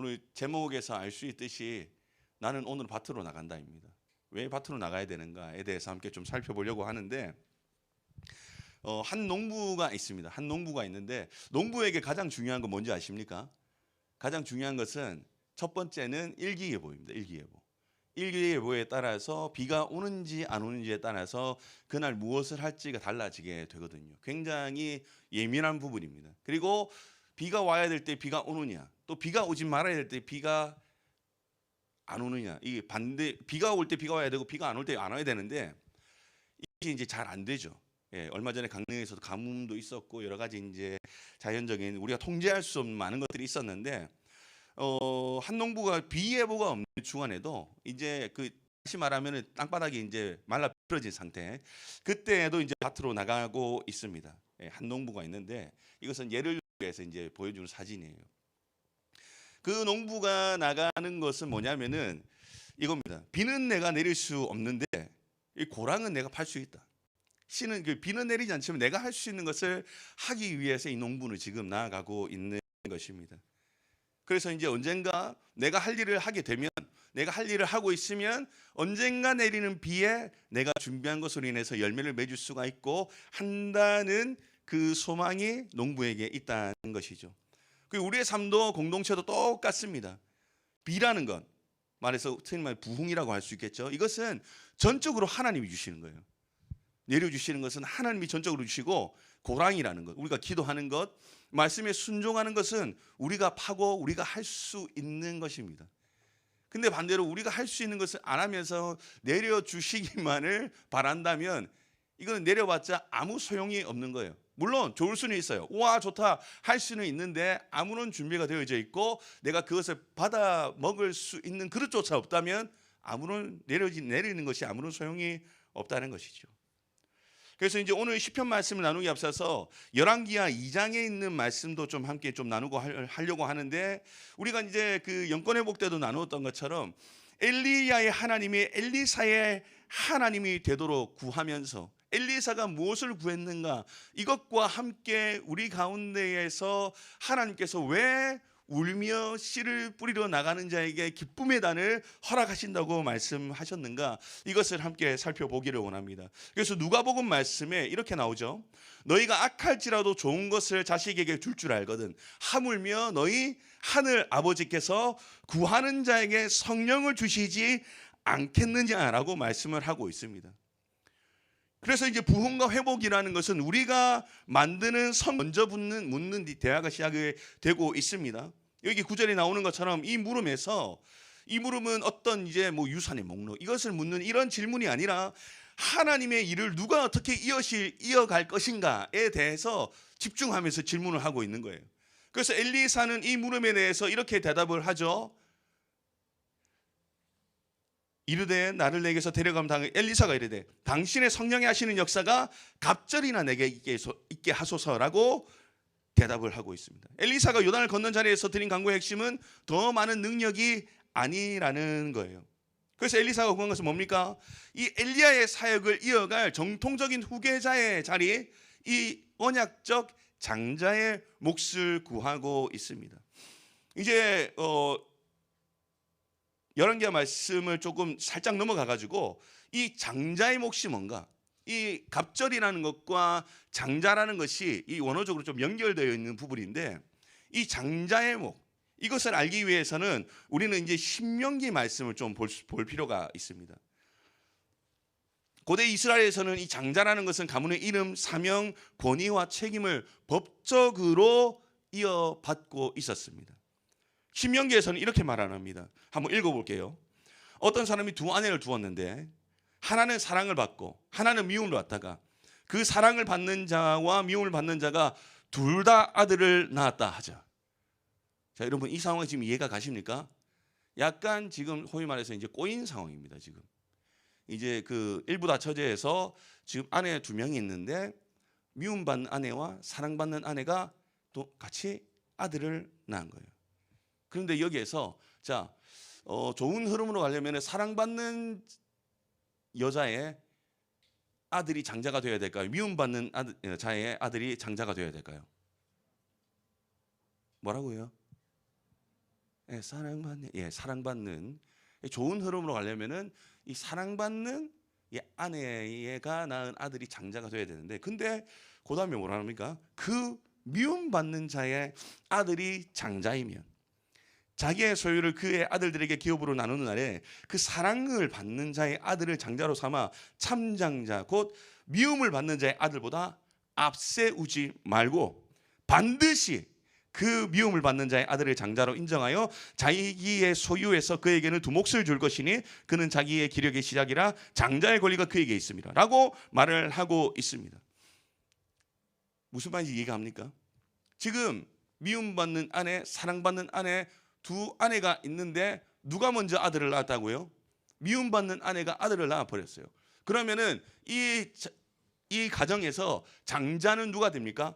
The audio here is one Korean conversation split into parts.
오늘 제목에서 알 수 있듯이 나는 오늘 밭으로 나간다입니다. 왜 밭으로 나가야 되는가에 대해서 함께 좀 살펴보려고 하는데 한 농부가 있습니다. 한 농부가 있는데 농부에게 가장 중요한 건 뭔지 아십니까? 가장 중요한 것은 첫 번째는 일기예보입니다. 일기예보. 일기예보에 따라서 비가 오는지 안 오는지에 따라서 그날 무엇을 할지가 달라지게 되거든요. 굉장히 예민한 부분입니다. 그리고 비가 와야 될 때 비가 오느냐, 또 비가 오지 말아야 될 때 비가 안 오느냐, 이게 반대, 비가 올 때 비가 와야 되고 비가 안 올 때 안 와야 되는데 이게 이제 잘 안 되죠. 예, 얼마 전에 강릉에서도 가뭄도 있었고 여러 가지 이제 자연적인 우리가 통제할 수 없는 많은 것들이 있었는데 한 농부가 비 예보가 없는 주간에도 이제 그 다시 말하면 땅바닥이 이제 말라 비틀어진 상태, 그때에도 이제 밭으로 나가고 있습니다. 예, 한 농부가 있는데 이것은 예를 위해서 이제 보여주는 사진이에요. 그 농부가 나가는 것은 뭐냐면은 이겁니다. 비는 내가 내릴 수 없는데 이 고랑은 내가 팔 수 있다. 씨는 비는 내리지 않지만 내가 할 수 있는 것을 하기 위해서 이 농부는 지금 나아가고 있는 것입니다. 그래서 이제 언젠가 내가 할 일을 하게 되면, 내가 할 일을 하고 있으면 언젠가 내리는 비에 내가 준비한 것으로 인해서 열매를 맺을 수가 있고 한다는 그 소망이 농부에게 있다는 것이죠. 우리의 삶도 공동체도 똑같습니다. 비라는 것, 말해서 틀린 말 부흥이라고 할 수 있겠죠. 이것은 전적으로 하나님이 주시는 거예요. 내려주시는 것은 하나님이 전적으로 주시고, 고랑이라는 것, 우리가 기도하는 것, 말씀에 순종하는 것은 우리가 파고 우리가 할 수 있는 것입니다. 근데 반대로 우리가 할 수 있는 것을 안 하면서 내려주시기만을 바란다면 이거는 내려봤자 아무 소용이 없는 거예요. 물론 좋을 수는 있어요. 우와 좋다 할 수는 있는데 아무런 준비가 되어져 있고 내가 그것을 받아 먹을 수 있는 그릇조차 없다면 아무런 내리는 것이 아무런 소용이 없다는 것이죠. 그래서 이제 오늘 시편 말씀을 나누기 앞서서 열왕기하 2장에 있는 말씀도 좀 함께 좀 나누고 하려고 하는데, 우리가 이제 그 영권회복 때도 나누었던 것처럼 엘리야의 하나님이 엘리사의 하나님이 되도록 구하면서 엘리사가 무엇을 구했는가, 이것과 함께 우리 가운데에서 하나님께서 왜 울며 씨를 뿌리러 나가는 자에게 기쁨의 단을 허락하신다고 말씀하셨는가, 이것을 함께 살펴보기를 원합니다. 그래서 누가복음 말씀에 이렇게 나오죠. 너희가 악할지라도 좋은 것을 자식에게 줄 줄 알거든 하물며 너희 하늘 아버지께서 구하는 자에게 성령을 주시지 않겠느냐라고 말씀을 하고 있습니다. 그래서 이제 부흥과 회복이라는 것은 우리가 만드는 먼저 묻는 대화가 시작이 되고 있습니다. 여기 구절에 나오는 것처럼 이 물음은 어떤 이제 뭐 유산의 목록, 이것을 묻는 이런 질문이 아니라 하나님의 일을 누가 어떻게 이어갈 것인가에 대해서 집중하면서 질문을 하고 있는 거예요. 그래서 엘리사는 이 물음에 대해서 이렇게 대답을 하죠. 이르되 나를 내게서 데려가면 엘리사가 이르되 당신의 성령이 하시는 역사가 갑절이나 내게 있게 하소서라고 대답을 하고 있습니다. 엘리사가 요단을 건넌 자리에서 드린 간구의 핵심은 더 많은 능력이 아니라는 거예요. 그래서 엘리사가 구한 것은 뭡니까? 이 엘리야의 사역을 이어갈 정통적인 후계자의 자리, 이 언약적 장자의 몫을 구하고 있습니다. 이제 열왕기하 말씀을 조금 살짝 넘어가 가지고 이 장자의 몫이 뭔가, 이 갑절이라는 것과 장자라는 것이 이 원어적으로 좀 연결되어 있는 부분인데, 이 장자의 목, 이것을 알기 위해서는 우리는 이제 신명기 말씀을 좀 볼 필요가 있습니다. 고대 이스라엘에서는 이 장자라는 것은 가문의 이름, 사명, 권위와 책임을 법적으로 이어받고 있었습니다. 신명기에서는 이렇게 말 안 합니다. 한번 읽어볼게요. 어떤 사람이 두 아내를 두었는데 하나는 사랑을 받고 하나는 미움을 받다가 그 사랑을 받는 자와 미움을 받는 자가 둘 다 아들을 낳았다 하자. 자, 여러분 이 상황이 지금 이해가 가십니까? 약간 지금 소위 말해서 이제 꼬인 상황입니다. 지금 이제 그 일부 다처제에서 지금 아내 두 명이 있는데 미움받는 아내와 사랑받는 아내가 또 같이 아들을 낳은 거예요. 그런데 여기에서 자, 좋은 흐름으로 가려면 사랑받는 여자의 아들이 장자가 되어야 될까요? 미움받는 자의 아들이 장자가 되어야 될까요? 뭐라고요? 사랑받는 좋은 흐름으로 가려면은 이 사랑받는 이 아내가 낳은 아들이 장자가 돼야 되는데, 근데 그 다음에 뭐라 합니까? 그 미움받는 자의 아들이 장자이면 자기의 소유를 그의 아들들에게 기업으로 나누는 날에 그 사랑을 받는 자의 아들을 장자로 삼아 참장자 곧 미움을 받는 자의 아들보다 앞세우지 말고 반드시 그 미움을 받는 자의 아들을 장자로 인정하여 자기의 소유에서 그에게는 두 몫을 줄 것이니 그는 자기의 기력의 시작이라 장자의 권리가 그에게 있습니다 라고 말을 하고 있습니다. 무슨 말인지 이해가 갑니까? 지금 미움받는 아내, 사랑받는 아내, 두 아내가 있는데 누가 먼저 아들을 낳았다고요? 미움받는 아내가 아들을 낳아버렸어요. 그러면은 이 가정에서 장자는 누가 됩니까?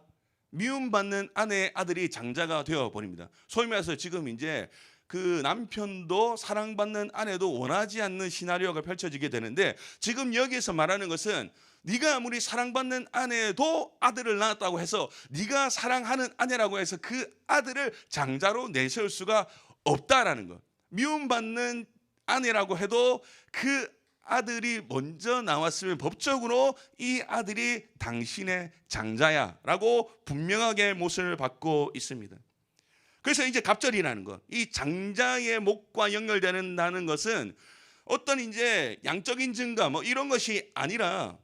미움받는 아내의 아들이 장자가 되어버립니다. 소위 말해서 지금 이제 그 남편도 사랑받는 아내도 원하지 않는 시나리오가 펼쳐지게 되는데, 지금 여기에서 말하는 것은 네가 아무리 사랑받는 아내도 아들을 낳았다고 해서 네가 사랑하는 아내라고 해서 그 아들을 장자로 내세울 수가 없다라는 것. 미움받는 아내라고 해도 그 아들이 먼저 나왔으면 법적으로 이 아들이 당신의 장자야 라고 분명하게 못을 받고 있습니다. 그래서 이제 갑절이라는 것, 이 장자의 목과 연결되는다는 것은 어떤 이제 양적인 증가 뭐 이런 것이 아니라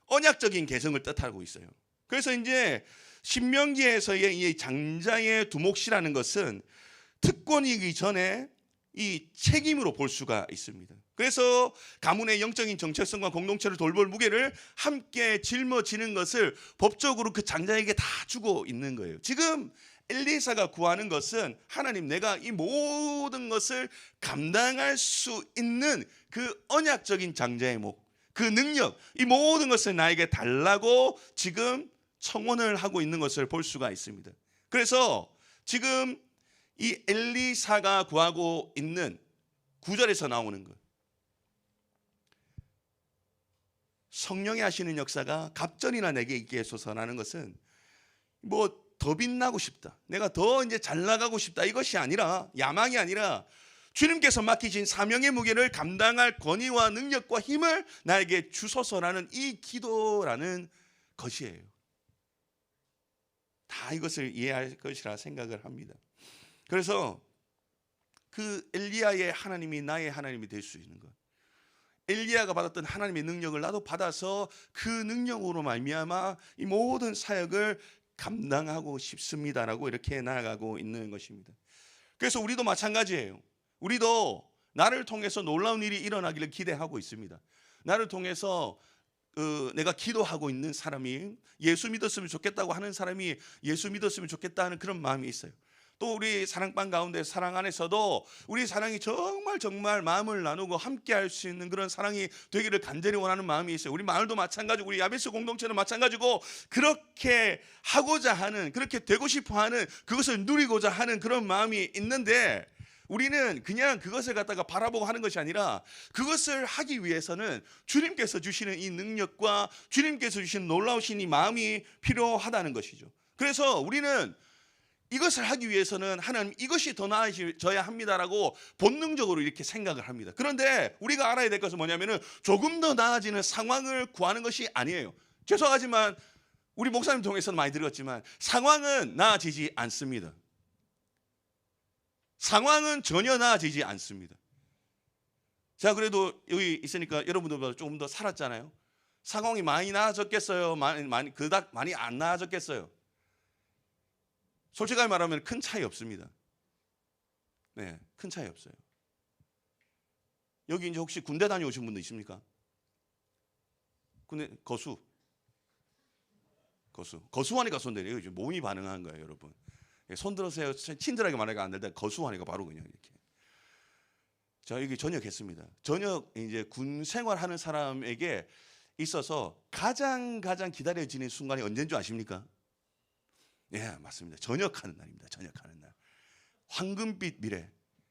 언약적인 개성을 뜻하고 있어요. 그래서 이제 신명기에서의 이 장자의 두 몫이라는 것은 특권이기 전에 이 책임으로 볼 수가 있습니다. 그래서 가문의 영적인 정체성과 공동체를 돌볼 무게를 함께 짊어지는 것을 법적으로 그 장자에게 다 주고 있는 거예요. 지금 엘리사가 구하는 것은 하나님, 내가 이 모든 것을 감당할 수 있는 그 언약적인 장자의 목, 그 능력, 이 모든 것을 나에게 달라고 지금 청원을 하고 있는 것을 볼 수가 있습니다. 그래서 지금 이 엘리사가 구하고 있는 9절에서 나오는 것, 성령이 하시는 역사가 갑절이나 내게 있게 해소서라는 것은 뭐 더 빛나고 싶다, 내가 더 이제 잘 나가고 싶다, 이것이 아니라, 야망이 아니라 주님께서 맡기신 사명의 무게를 감당할 권위와 능력과 힘을 나에게 주소서라는 이 기도라는 것이에요. 다 이것을 이해할 것이라 생각을 합니다. 그래서 그 엘리야의 하나님이 나의 하나님이 될 수 있는 것, 엘리야가 받았던 하나님의 능력을 나도 받아서 그 능력으로 말미암아 이 모든 사역을 감당하고 싶습니다라고 이렇게 나아가고 있는 것입니다. 그래서 우리도 마찬가지예요. 우리도 나를 통해서 놀라운 일이 일어나기를 기대하고 있습니다. 나를 통해서 내가 기도하고 있는 사람이 예수 믿었으면 좋겠다고 하는 사람이 예수 믿었으면 좋겠다는 그런 마음이 있어요. 또 우리 사랑방 가운데 사랑 안에서도 우리 사랑이 정말 마음을 나누고 함께 할 수 있는 그런 사랑이 되기를 간절히 원하는 마음이 있어요. 우리 마을도 마찬가지고 우리 야베스 공동체는 마찬가지고 그렇게 하고자 하는, 그렇게 되고 싶어하는, 그것을 누리고자 하는 그런 마음이 있는데, 우리는 그냥 그것을 갖다가 바라보고 하는 것이 아니라 그것을 하기 위해서는 주님께서 주시는 이 능력과 주님께서 주시는 놀라우신 이 마음이 필요하다는 것이죠. 그래서 우리는 이것을 하기 위해서는 하나님, 이것이 더 나아져야 합니다라고 본능적으로 이렇게 생각을 합니다. 그런데 우리가 알아야 될 것은 뭐냐면은 조금 더 나아지는 상황을 구하는 것이 아니에요. 죄송하지만 우리 목사님 통해서는 많이 들었지만 상황은 나아지지 않습니다. 상황은 전혀 나아지지 않습니다. 자, 그래도 여기 있으니까 여러분들보다 조금 더 살았잖아요. 상황이 많이 나아졌겠어요? 그닥 많이 안 나아졌겠어요? 솔직하게 말하면 큰 차이 없습니다. 네, 큰 차이 없어요. 여기 이제 혹시 군대 다녀오신 분도 있습니까? 군대 거수하니까 손 내려요. 이제 몸이 반응한 거예요, 여러분. 손 들으세요. 친절하게 말하기가 안 될 때 거수하니까 바로 그냥 이렇게. 자, 여기 전역했습니다. 전역 이제 군 생활하는 사람에게 있어서 가장 기다려지는 순간이 언제인 줄 아십니까? 예, 맞습니다. 전역하는 날입니다. 전역하는 날. 황금빛 미래,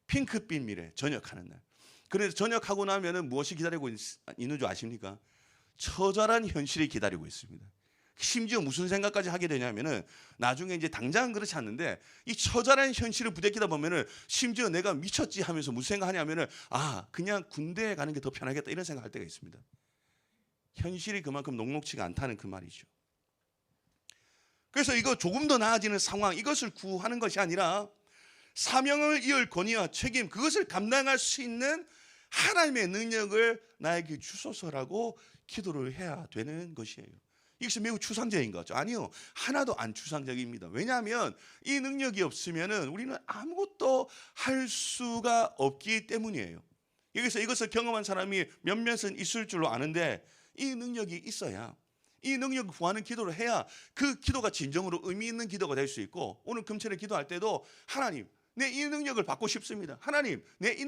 핑크빛 미래, 전역하는 날. 그래서 전역하고 나면은 무엇이 기다리고 있는 줄 아십니까? 처절한 현실이 기다리고 있습니다. 심지어 무슨 생각까지 하게 되냐면은 나중에 이제 당장은 그렇지 않는데 이 처절한 현실을 부대끼다 보면은 심지어 내가 미쳤지 하면서 무슨 생각하냐면은 그냥 군대에 가는 게 더 편하겠다 이런 생각할 때가 있습니다. 현실이 그만큼 녹록지가 않다는 그 말이죠. 그래서 이거 조금 더 나아지는 상황, 이것을 구하는 것이 아니라 사명을 이을 권위와 책임, 그것을 감당할 수 있는 하나님의 능력을 나에게 주소서라고 기도를 해야 되는 것이에요. 이것이 매우 추상적인 거죠. 아니요, 하나도 안 추상적입니다. 왜냐하면 이 능력이 없으면 우리는 아무것도 할 수가 없기 때문이에요. 여기서 이것을 경험한 사람이 몇몇은 있을 줄로 아는데, 이 능력이 있어야, 이 능력을 구하는 기도를 해야 그 기도가 진정으로 의미 있는 기도가 될 수 있고, 오늘 금철에 기도할 때도 하나님, 내 이 능력을 받고 싶습니다. 하나님, 내 이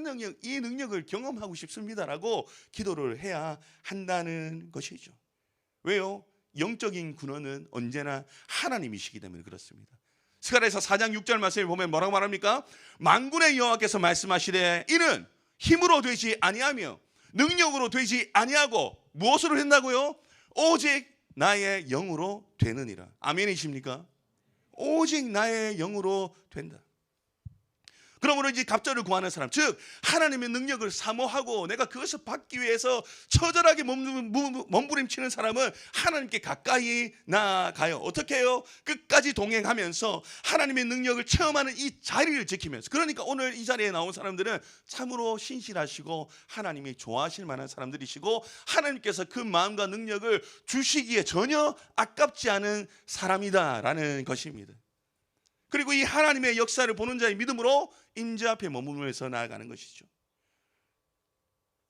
능력을 경험하고 싶습니다라고 기도를 해야 한다는 것이죠. 왜요? 영적인 근원은 언제나 하나님이시기 때문에 그렇습니다. 스가랴서 4장 6절 말씀을 보면 뭐라고 말합니까? 만군의 여호와께서 말씀하시되 이는 힘으로 되지 아니하며 능력으로 되지 아니하고 무엇으로 된다고요? 오직 나의 영으로 되느니라. 아멘이십니까? 오직 나의 영으로 된다. 그러므로 이제 갑절을 구하는 사람, 즉 하나님의 능력을 사모하고 내가 그것을 받기 위해서 처절하게 몸부림치는 사람은 하나님께 가까이 나아가요. 어떻게 해요? 끝까지 동행하면서 하나님의 능력을 체험하는 이 자리를 지키면서. 그러니까 오늘 이 자리에 나온 사람들은 참으로 신실하시고 하나님이 좋아하실 만한 사람들이시고, 하나님께서 그 마음과 능력을 주시기에 전혀 아깝지 않은 사람이다라는 것입니다. 그리고 이 하나님의 역사를 보는 자의 믿음으로 임재 앞에 머무르면서 나아가는 것이죠.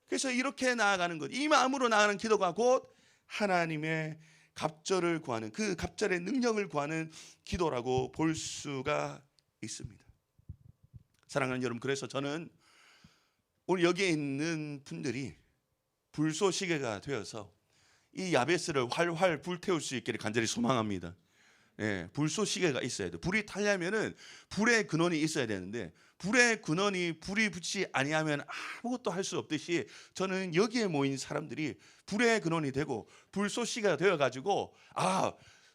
그래서 이렇게 나아가는 것, 이 마음으로 나아가는 기도가 곧 하나님의 갑절을 구하는, 그 갑절의 능력을 구하는 기도라고 볼 수가 있습니다. 사랑하는 여러분, 그래서 저는 오늘 여기에 있는 분들이 불쏘시개가 되어서 이 야베스를 활활 불태울 수 있기를 간절히 소망합니다. 불쏘시개가 있어야 돼. 불이 타려면은 불의 근원이 있어야 되는데, 불의 근원이 불이 붙지 아니하면 아무것도 할 수 없듯이, 저는 여기에 모인 사람들이 불의 근원이 되고 불쏘시개가 되어가지고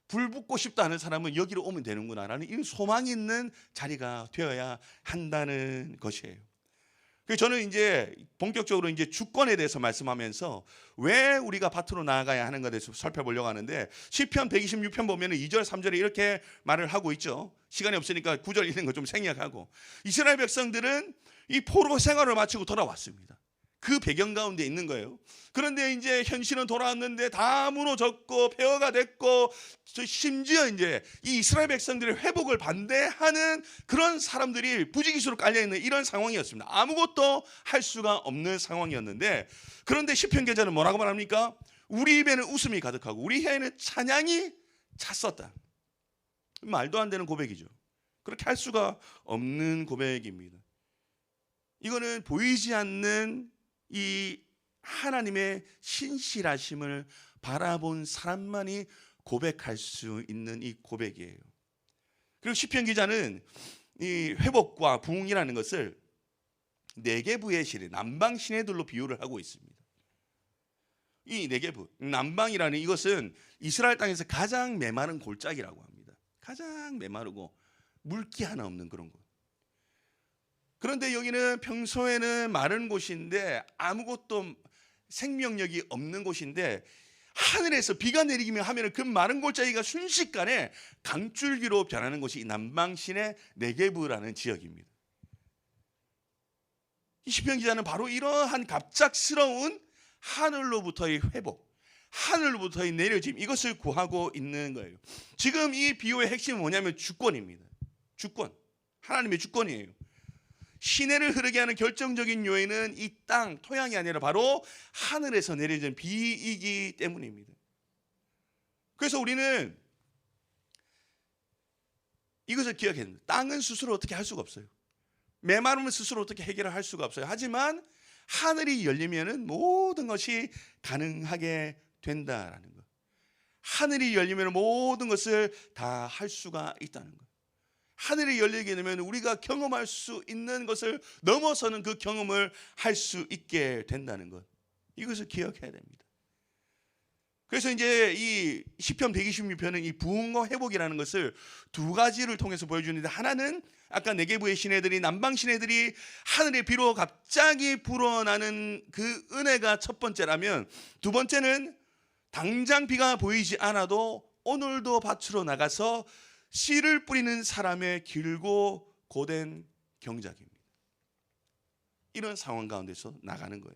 불 붙고 싶다 하는 사람은 여기로 오면 되는구나라는 이 소망이 있는 자리가 되어야 한다는 것이에요. 그래서 저는 이제 본격적으로 이제 주권에 대해서 말씀하면서 왜 우리가 밭으로 나아가야 하는 것에 대해서 살펴보려고 하는데, 시편 126편 보면 2절 3절에 이렇게 말을 하고 있죠. 시간이 없으니까 9절 있는 거 좀 생략하고, 이스라엘 백성들은 이 포로 생활을 마치고 돌아왔습니다. 그 배경 가운데 있는 거예요. 그런데 이제 현실은 돌아왔는데 다 무너졌고 폐허가 됐고, 심지어 이제 이 이스라엘 백성들의 회복을 반대하는 그런 사람들이 부지기수로 깔려있는 이런 상황이었습니다. 아무것도 할 수가 없는 상황이었는데, 그런데 시편 기자는 뭐라고 말합니까? 우리 입에는 웃음이 가득하고 우리 혀에는 찬양이 찼었다. 말도 안 되는 고백이죠. 그렇게 할 수가 없는 고백입니다. 이거는 보이지 않는 이 하나님의 신실하심을 바라본 사람만이 고백할 수 있는 이 고백이에요. 그리고 시편 기자는 이 회복과 부흥이라는 것을 네게부의 시대, 남방 시내들로 비유를 하고 있습니다. 이 네게부, 남방이라는 이것은 이스라엘 땅에서 가장 메마른 골짜기라고 합니다. 가장 메마르고 물기 하나 없는 그런 곳. 그런데 여기는 평소에는 마른 곳인데 아무것도 생명력이 없는 곳인데, 하늘에서 비가 내리기만 하면 그 마른 골짜기가 순식간에 강줄기로 변하는 곳이 이 남방신의 네게부라는 지역입니다. 이 시편 기자는 바로 이러한 갑작스러운 하늘로부터의 회복, 하늘로부터의 내려짐, 이것을 구하고 있는 거예요. 지금 이 비유의 핵심은 뭐냐면 주권입니다. 주권, 하나님의 주권이에요. 시내를 흐르게 하는 결정적인 요인은 이 땅, 토양이 아니라 바로 하늘에서 내려진 비이기 때문입니다. 그래서 우리는 이것을 기억해야 됩니다. 땅은 스스로 어떻게 할 수가 없어요. 메마름을 스스로 어떻게 해결을 할 수가 없어요. 하지만 하늘이 열리면은 모든 것이 가능하게 된다라는 것. 하늘이 열리면 모든 것을 다 할 수가 있다는 것. 하늘이 열리게 되면 우리가 경험할 수 있는 것을 넘어서는 그 경험을 할 수 있게 된다는 것. 이것을 기억해야 됩니다. 그래서 이제 이 시편 126편은 이 부흥과 회복이라는 것을 두 가지를 통해서 보여주는데, 하나는 아까 네게부의 시내들이, 남방 시내들이 하늘의 비로 갑자기 불어나는 그 은혜가 첫 번째라면, 두 번째는 당장 비가 보이지 않아도 오늘도 밭으로 나가서 씨를 뿌리는 사람의 길고 고된 경작입니다. 이런 상황 가운데서 나가는 거예요.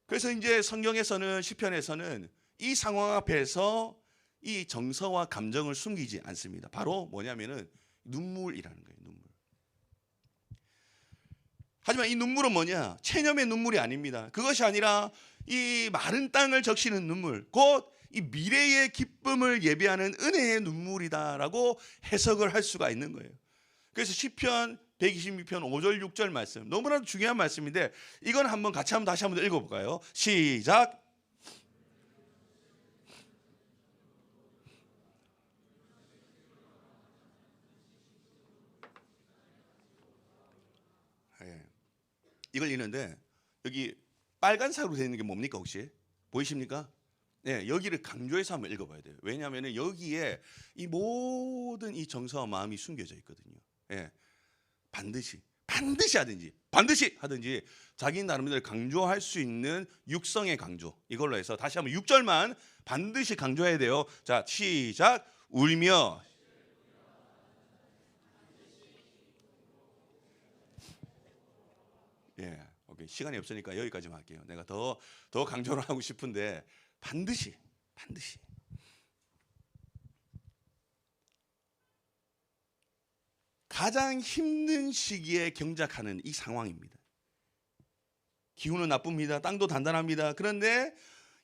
그래서 이제 성경에서는, 시편에서는 이 상황 앞에서 이 정서와 감정을 숨기지 않습니다. 바로 뭐냐면은 눈물이라는 거예요. 눈물. 하지만 이 눈물은 뭐냐? 체념의 눈물이 아닙니다. 그것이 아니라 이 마른 땅을 적시는 눈물, 곧 이 미래의 기쁨을 예비하는 은혜의 눈물이다라고 해석을 할 수가 있는 거예요. 그래서 시편 126편 5절 6절 말씀, 너무나도 중요한 말씀인데 이건 한번 같이 다시 한번 읽어볼까요? 시작. 네. 이걸 읽는데 여기 빨간색으로 되어 있는 게 뭡니까? 혹시 보이십니까? 네, 여기를 강조해서 한번 읽어봐야 돼요. 왜냐하면 여기에 이 모든 이 정서와 마음이 숨겨져 있거든요. 네. 반드시 하든지 자기 나름대로 강조할 수 있는 육성의 강조, 이걸로 해서 다시 한번 6절만 반드시 강조해야 돼요. 자, 시작. 울며. 예, 오케이. 시간이 없으니까 여기까지만 할게요. 내가 더 강조를 하고 싶은데 반드시 가장 힘든 시기에 경작하는 이 상황입니다. 기후는 나쁩니다. 땅도 단단합니다. 그런데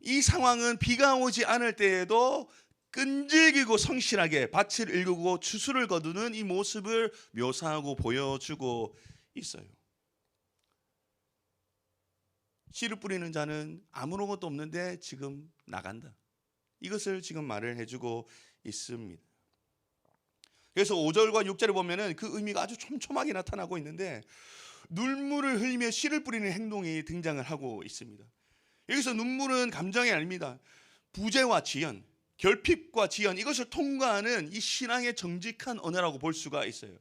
이 상황은 비가 오지 않을 때에도 끈질기고 성실하게 밭을 일구고 추수를 거두는 이 모습을 묘사하고 보여주고 있어요. 씨를 뿌리는 자는 아무런 것도 없는데 지금 나간다. 이것을 지금 말을 해주고 있습니다. 그래서 5절과 6절을 보면은 그 의미가 아주 촘촘하게 나타나고 있는데, 눈물을 흘리며 씨를 뿌리는 행동이 등장을 하고 있습니다. 여기서 눈물은 감정이 아닙니다. 부재와 지연, 결핍과 지연, 이것을 통과하는 이 신앙의 정직한 언어라고 볼 수가 있어요.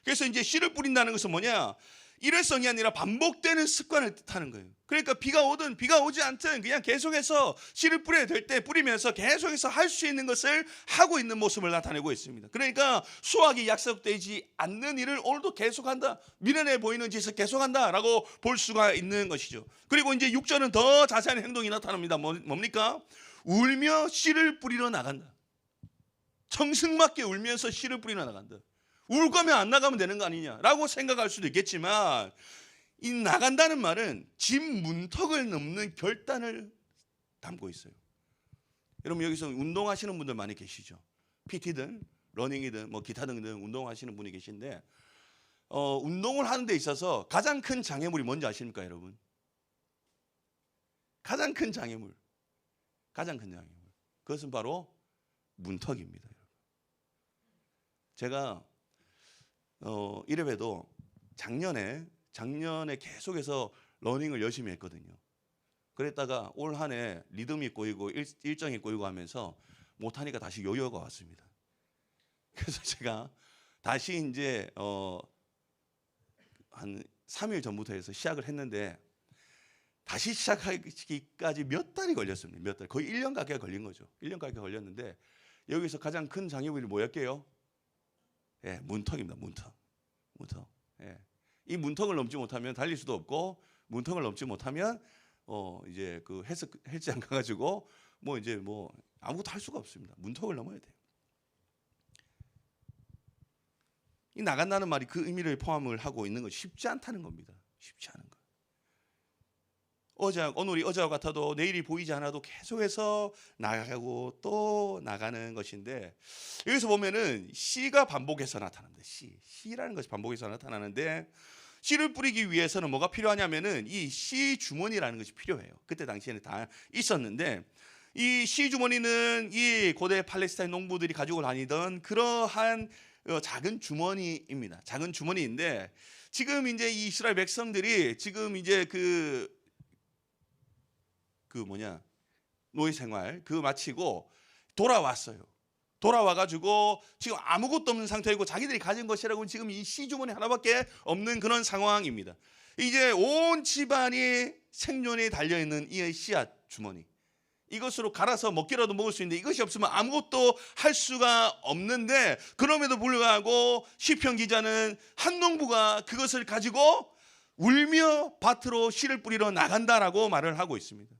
그래서 이제 씨를 뿌린다는 것은 뭐냐? 일회성이 아니라 반복되는 습관을 뜻하는 거예요. 그러니까 비가 오든 비가 오지 않든 그냥 계속해서 씨를 뿌려야 될 때 뿌리면서 계속해서 할 수 있는 것을 하고 있는 모습을 나타내고 있습니다. 그러니까 수확이 약속되지 않는 일을 오늘도 계속한다, 미련해 보이는 짓을 계속한다라고 볼 수가 있는 것이죠. 그리고 이제 6절은 더 자세한 행동이 나타납니다. 뭡니까? 울며 씨를 뿌리러 나간다. 청승맞게 울면서 씨를 뿌리러 나간다. 울 거면 안 나가면 되는 거 아니냐라고 생각할 수도 있겠지만, 이 나간다는 말은 집 문턱을 넘는 결단을 담고 있어요. 여러분, 여기서 운동하시는 분들 많이 계시죠? PT든 러닝이든 뭐 기타 등등 운동하시는 분이 계신데, 운동을 하는 데 있어서 가장 큰 장애물이 뭔지 아십니까, 여러분? 가장 큰 장애물. 그것은 바로 문턱입니다. 제가 이래봬도 작년에 계속해서 러닝을 열심히 했거든요. 그랬다가 올 한 해 리듬이 꼬이고 일정이 꼬이고 하면서 못하니까 다시 요요가 왔습니다. 그래서 제가 다시 이제 한 3일 전부터 해서 시작을 했는데, 다시 시작하기까지 몇 달이 걸렸습니다. 몇 달, 거의 1년 가까이 걸린 거죠. 1년 가까이 걸렸는데, 여기서 가장 큰 장애물이 뭐였게요? 예, 문턱입니다. 문턱. 예. 이 문턱을 넘지 못하면 달릴 수도 없고, 문턱을 넘지 못하면 이제 그 헬스장 가가지고 뭐 이제 뭐 아무것도 할 수가 없습니다. 문턱을 넘어야 돼요. 이 나간다는 말이 그 의미를 포함을 하고 있는 것이 쉽지 않다는 겁니다. 쉽지 않은 거. 오늘이 어제와 같아도 내일이 보이지 않아도 계속해서 나가고 또 나가는 것인데, 여기서 보면은 씨가 반복해서 나타납니다. 씨라는 것이 반복해서 나타나는데, 씨를 뿌리기 위해서는 뭐가 필요하냐면은 이 씨 주머니라는 것이 필요해요. 그때 당시에는 다 있었는데, 이 씨 주머니는 이 고대 팔레스타인 농부들이 가지고 다니던 그러한 작은 주머니입니다. 작은 주머니인데, 지금 이제 이 이스라엘 백성들이 지금 이제 노예 생활 그 마치고 돌아왔어요. 돌아와가지고 지금 아무것도 없는 상태이고 자기들이 가진 것이라고는 지금 이 씨주머니 하나밖에 없는 그런 상황입니다. 이제 온 집안이 생존에 달려있는 이 씨앗 주머니, 이것으로 갈아서 먹기라도 먹을 수 있는데 이것이 없으면 아무것도 할 수가 없는데, 그럼에도 불구하고 시편 기자는 한 농부가 그것을 가지고 울며 밭으로 씨를 뿌리러 나간다라고 말을 하고 있습니다.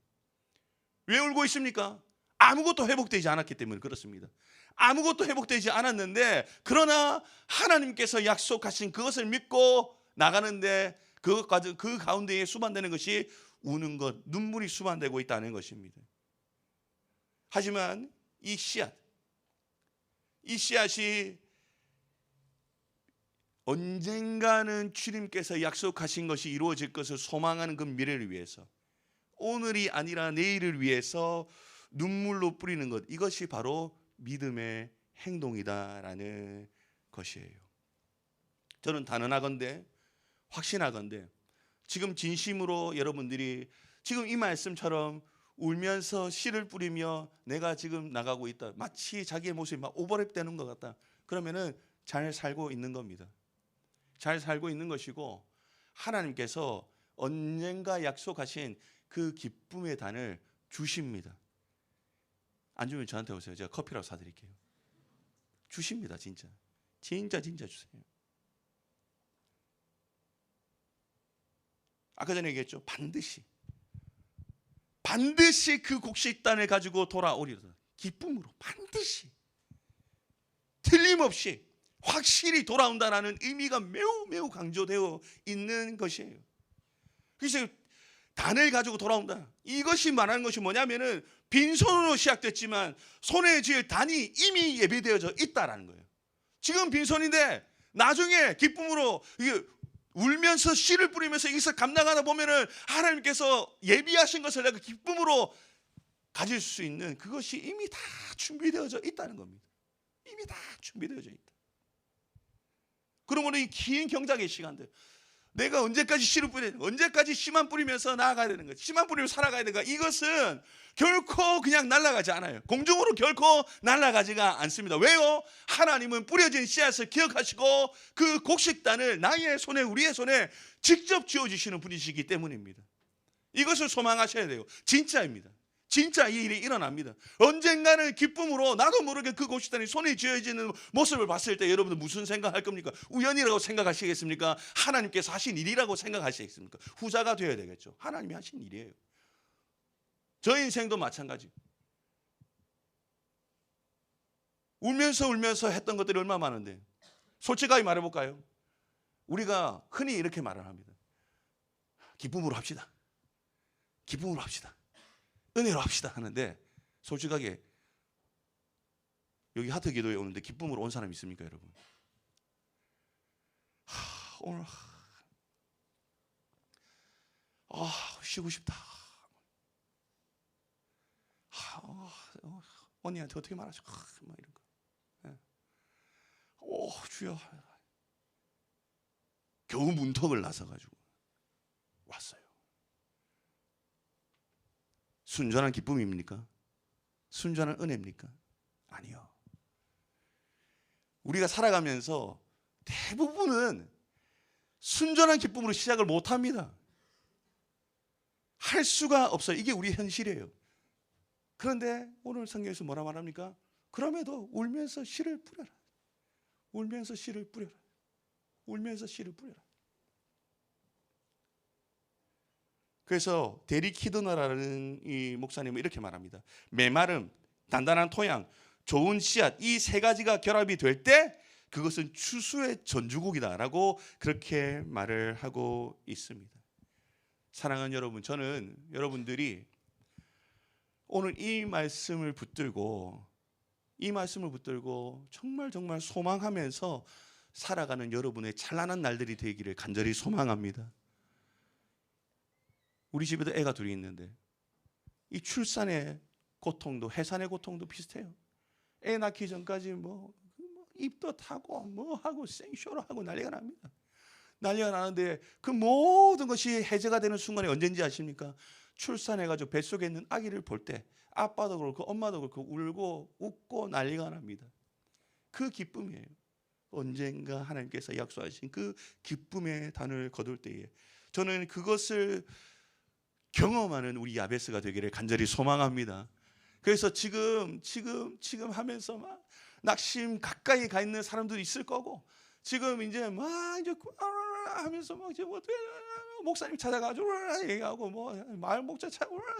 왜 울고 있습니까? 아무것도 회복되지 않았기 때문에 그렇습니다. 아무것도 회복되지 않았는데, 그러나 하나님께서 약속하신 그것을 믿고 나가는데 그 가운데에 수반되는 것이 우는 것, 눈물이 수반되고 있다는 것입니다. 하지만 이 씨앗이 언젠가는 주님께서 약속하신 것이 이루어질 것을 소망하는 그 미래를 위해서, 오늘이 아니라 내일을 위해서 눈물로 뿌리는 것, 이것이 바로 믿음의 행동이다라는 것이에요. 저는 단언하건대, 확신하건대, 지금 진심으로 여러분들이 지금 이 말씀처럼 울면서 씨를 뿌리며 내가 지금 나가고 있다, 마치 자기의 모습이 막 오버랩 되는 것 같다, 그러면은 잘 살고 있는 겁니다. 잘 살고 있는 것이고, 하나님께서 언젠가 약속하신 그 기쁨의 단을 주십니다. 안 주면 저한테 오세요. 제가 커피라도 사드릴게요. 주십니다. 진짜 주세요. 아까 전에 얘기했죠. 반드시 그 곡식단을 가지고 돌아오리라. 기쁨으로 반드시, 틀림없이, 확실히 돌아온다라는 의미가 매우 강조되어 있는 것이에요. 그래서 단을 가지고 돌아온다, 이것이 말하는 것이 뭐냐면은 빈손으로 시작됐지만 손에 쥘 단이 이미 예비되어져 있다라는 거예요. 지금 빈손인데 나중에 기쁨으로 울면서 씨를 뿌리면서 이것을 감당하다 보면은 하나님께서 예비하신 것을 내가 기쁨으로 가질 수 있는 그것이 이미 다 준비되어져 있다는 겁니다. 이미 다 준비되어져 있다. 그러므로 이 긴 경작의 시간들, 내가 언제까지 씨를 언제까지 씨만 뿌리면서 나아가야 되는 거지, 씨만 뿌리면서 살아가야 되는가, 이것은 결코 그냥 날아가지 않아요. 공중으로 결코 날아가지가 않습니다. 왜요? 하나님은 뿌려진 씨앗을 기억하시고 그 곡식단을 나의 손에, 우리의 손에 직접 쥐어주시는 분이시기 때문입니다. 이것을 소망하셔야 돼요. 진짜입니다. 진짜 이 일이 일어납니다. 언젠가는 기쁨으로 나도 모르게 그 곡식단이 손에 쥐어지는 모습을 봤을 때 여러분들 무슨 생각할 겁니까? 우연이라고 생각하시겠습니까? 하나님께서 하신 일이라고 생각하시겠습니까? 후자가 되어야 되겠죠. 하나님이 하신 일이에요. 저 인생도 마찬가지. 울면서 했던 것들이 얼마나 많은데, 솔직하게 말해볼까요? 우리가 흔히 이렇게 말을 합니다. 기쁨으로 합시다. 기쁨으로 합시다. 은혜로 합시다 하는데, 솔직하게 여기 하트 기도에 오는데 기쁨으로 온 사람 있습니까, 여러분? 오늘 쉬고 싶다. 언니한테 어떻게 말하죠? 막 이런 거. 주여. 겨우 문턱을 나서가지고 왔어요. 순전한 기쁨입니까? 순전한 은혜입니까? 아니요. 우리가 살아가면서 대부분은 순전한 기쁨으로 시작을 못합니다. 할 수가 없어요. 이게 우리의 현실이에요. 그런데 오늘 성경에서 뭐라 말합니까? 그럼에도 울면서 씨를 뿌려라. 울면서 씨를 뿌려라. 울면서 씨를 뿌려라. 그래서 데리 키드너라는 이 목사님은 이렇게 말합니다. 메마름, 단단한 토양, 좋은 씨앗, 이 세 가지가 결합이 될 때 그것은 추수의 전주곡이다라고 그렇게 말을 하고 있습니다. 사랑하는 여러분, 저는 여러분들이 오늘 이 말씀을 붙들고 정말 소망하면서 살아가는 여러분의 찬란한 날들이 되기를 간절히 소망합니다. 우리 집에도 애가 둘이 있는데 이 출산의 고통도 해산의 고통도 비슷해요. 애 낳기 전까지 뭐 입도 타고 뭐 하고 생쇼로 하고 난리가 납니다. 난리가 나는데 그 모든 것이 해제가 되는 순간이 언제인지 아십니까? 출산해가지고 뱃속에 있는 아기를 볼 때 아빠도 그렇고 엄마도 그렇고 울고 웃고 난리가 납니다. 그 기쁨이에요. 언젠가 하나님께서 약속하신 그 기쁨의 단을 거둘 때에 저는 그것을 경험하는 우리 야베스가 되기를 간절히 소망합니다. 그래서 지금 하면서 막 낙심 가까이 가 있는 사람들도 있을 거고, 지금 이제 막 이제 하면서 막 이제 뭐 목사님 찾아가지고 얘기하고 뭐 마을 목자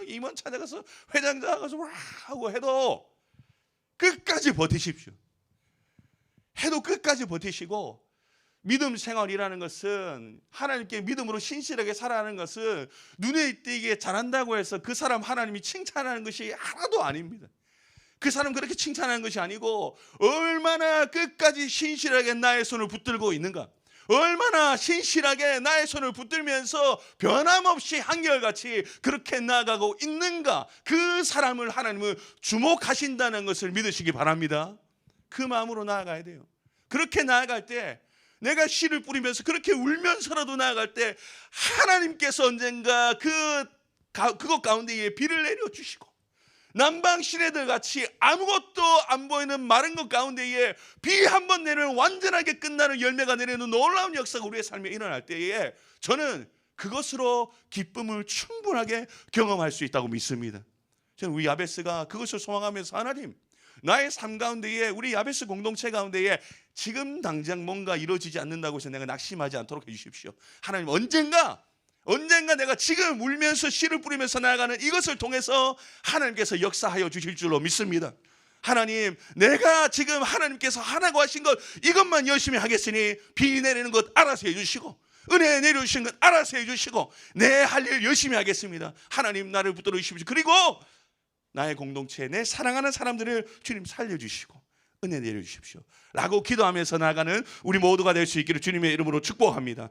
임원 찾아가서 회장 찾아가서 하고 해도 끝까지 버티십시오. 해도 끝까지 버티시고, 믿음 생활이라는 것은 하나님께 믿음으로 신실하게 살아가는 것은 눈에 띄게 잘한다고 해서 그 사람 하나님이 칭찬하는 것이 하나도 아닙니다. 그 사람 그렇게 칭찬하는 것이 아니고 얼마나 끝까지 신실하게 나의 손을 붙들고 있는가, 얼마나 신실하게 나의 손을 붙들면서 변함없이 한결같이 그렇게 나아가고 있는가, 그 사람을 하나님은 주목하신다는 것을 믿으시기 바랍니다. 그 마음으로 나아가야 돼요. 그렇게 나아갈 때, 내가 씨를 뿌리면서 그렇게 울면서라도 나아갈 때 하나님께서 언젠가 그것 가운데에 비를 내려주시고, 남방 시내들 같이 아무것도 안 보이는 마른 것 가운데에 비 한 번 내리는 완전하게 끝나는 열매가 내리는 놀라운 역사가 우리의 삶에 일어날 때에 저는 그것으로 기쁨을 충분하게 경험할 수 있다고 믿습니다. 저는 우리 야베스가 그것을 소망하면서, 하나님, 나의 삶 가운데에, 우리 야베스 공동체 가운데에 지금 당장 뭔가 이루어지지 않는다고 해서 내가 낙심하지 않도록 해주십시오. 하나님, 언젠가 내가 지금 울면서 씨를 뿌리면서 나아가는 이것을 통해서 하나님께서 역사하여 주실 줄로 믿습니다. 하나님, 내가 지금 하나님께서 하라고 하신 것 이것만 열심히 하겠으니 비 내리는 것 알아서 해주시고, 은혜 내려주신 것 알아서 해주시고, 내 할 일 열심히 하겠습니다. 하나님, 나를 붙들어 주십시오. 그리고 나의 공동체, 내 사랑하는 사람들을 주님 살려주시고 은혜 내려주십시오 라고 기도하면서 나아가는 우리 모두가 될 수 있기를 주님의 이름으로 축복합니다.